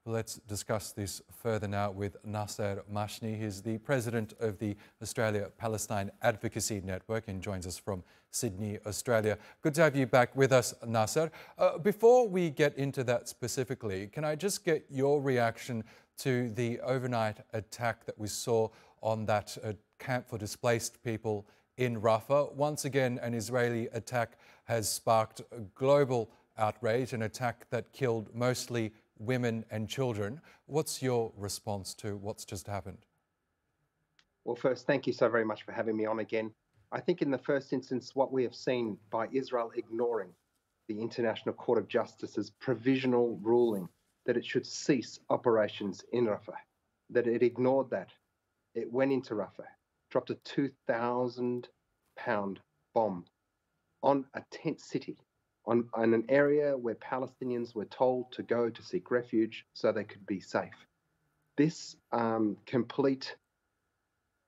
Let's discuss this further now with Nasser Mashni. He's the president of the Australia Palestine Advocacy Network and joins us from Sydney, Australia. Good to have you back with us, Nasser. Before we get into that specifically, can I just get your reaction to the overnight attack that we saw on that camp for displaced people in Rafah? Once again, an Israeli attack has sparked a global outrage, an attack that killed mostly women and children. What's your response to what's just happened? Well, first, thank you so very much for having me on again. I think in the first instance, what we have seen by Israel ignoring the International Court of Justice's provisional ruling that it should cease operations in Rafah, that it ignored that. It went into Rafah, dropped a 2,000-pound bomb on a tent city, on an area where Palestinians were told to go to seek refuge so they could be safe. This completes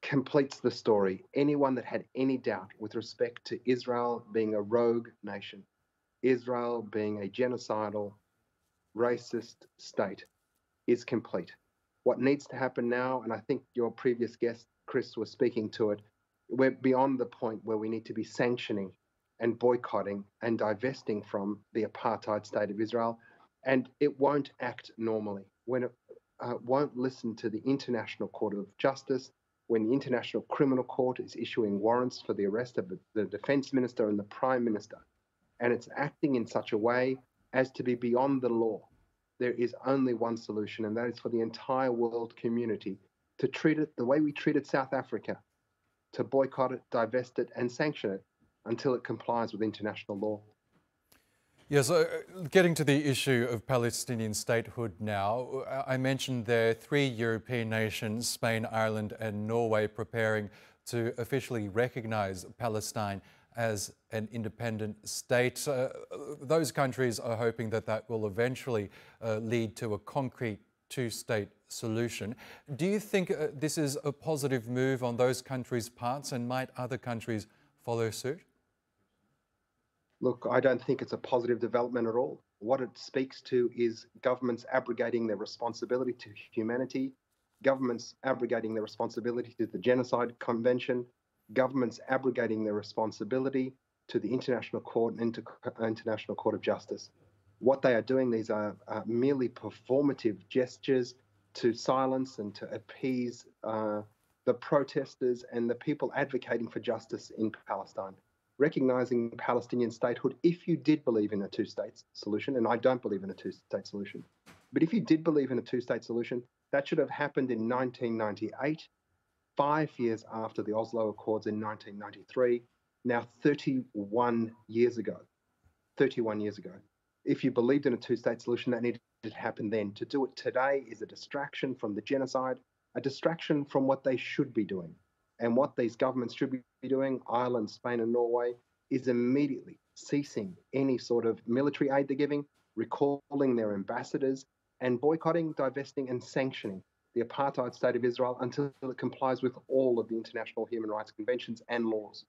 the story. Anyone that had any doubt with respect to Israel being a rogue nation, Israel being a genocidal, racist state, is complete. What needs to happen now, and I think your previous guest, Chris, was speaking to it, we're beyond the point where we need to be sanctioning and boycotting and divesting from the apartheid state of Israel. And it won't act normally. When it won't listen to the International Court of Justice, when the International Criminal Court is issuing warrants for the arrest of the Defence Minister and the Prime Minister, and it's acting in such a way as to be beyond the law, there is only one solution, and that is for the entire world community to treat it the way we treated South Africa, to boycott it, divest it, and sanction it until it complies with international law. Yes, getting to the issue of Palestinian statehood now, I mentioned there are 3 European nations, Spain, Ireland and Norway, preparing to officially recognise Palestine as an independent state. Those countries are hoping that that will eventually lead to a concrete 2-state solution. Do you think this is a positive move on those countries' parts, and might other countries follow suit? Look, I don't think it's a positive development at all. What it speaks to is governments abrogating their responsibility to humanity, governments abrogating their responsibility to the Genocide Convention, governments abrogating their responsibility to the International Court and International Court of Justice. What they are doing, these are merely performative gestures to silence and to appease the protesters and the people advocating for justice in Palestine. Recognizing Palestinian statehood, if you did believe in a 2-state solution, and I don't believe in a 2-state solution, but if you did believe in a 2-state solution, that should have happened in 1998, 5 years after the Oslo Accords in 1993, now 31 years ago. 31 years ago. If you believed in a 2-state solution, that needed to happen then. To do it today is a distraction from the genocide, a distraction from what they should be doing. And what these governments should be doing, Ireland, Spain and Norway, is immediately ceasing any sort of military aid they're giving, recalling their ambassadors, and boycotting, divesting and sanctioning the apartheid state of Israel until it complies with all of the international human rights conventions and laws.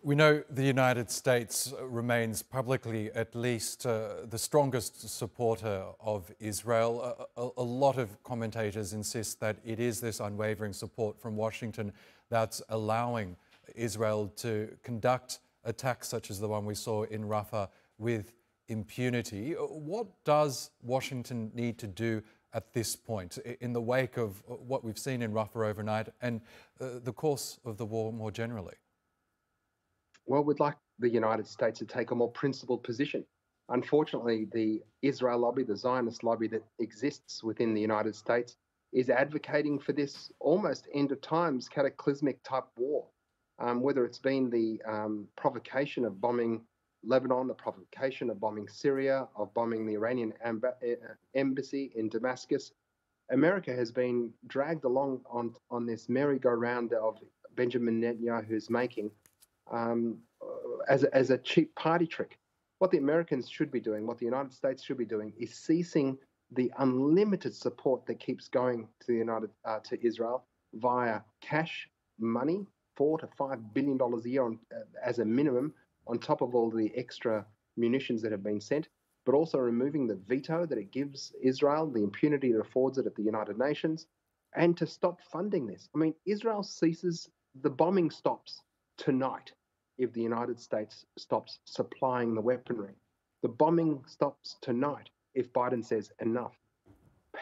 We know the United States remains publicly at least the strongest supporter of Israel. A lot of commentators insist that it is this unwavering support from Washington that's allowing Israel to conduct attacks such as the one we saw in Rafah with impunity. What does Washington need to do at this point in the wake of what we've seen in Rafah overnight and the course of the war more generally? Well, we'd like the United States to take a more principled position. Unfortunately, the Israel lobby, the Zionist lobby that exists within the United States, is advocating for this almost end of times cataclysmic type war. Whether it's been the provocation of bombing Lebanon, the provocation of bombing Syria, of bombing the Iranian embassy in Damascus, America has been dragged along on this merry-go-round of Benjamin Netanyahu's making, as a cheap party trick. What the Americans should be doing, what the United States should be doing, is ceasing the unlimited support that keeps going to to Israel via cash money, $4 to $5 billion a year as a minimum, on top of all the extra munitions that have been sent, but also removing the veto that it gives Israel, the impunity it affords it at the United Nations, and to stop funding this. I mean, Israel ceases, the bombing stops tonight if the United States stops supplying the weaponry. The bombing stops tonight if Biden says enough.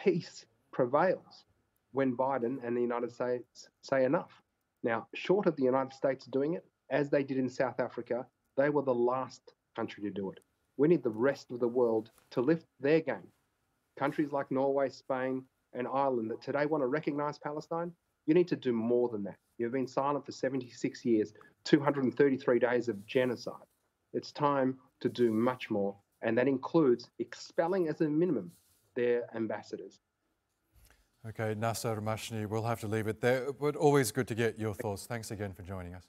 Peace prevails when Biden and the United States say enough. Now, short of the United States doing it, as they did in South Africa, they were the last country to do it. We need the rest of the world to lift their game. Countries like Norway, Spain, and Ireland that today want to recognize Palestine, you need to do more than that. You've been silent for 76 years, 233 days of genocide. It's time to do much more, and that includes expelling as a minimum their ambassadors. Okay, Nasser Mashni, we'll have to leave it there, but always good to get your thoughts. Thanks again for joining us.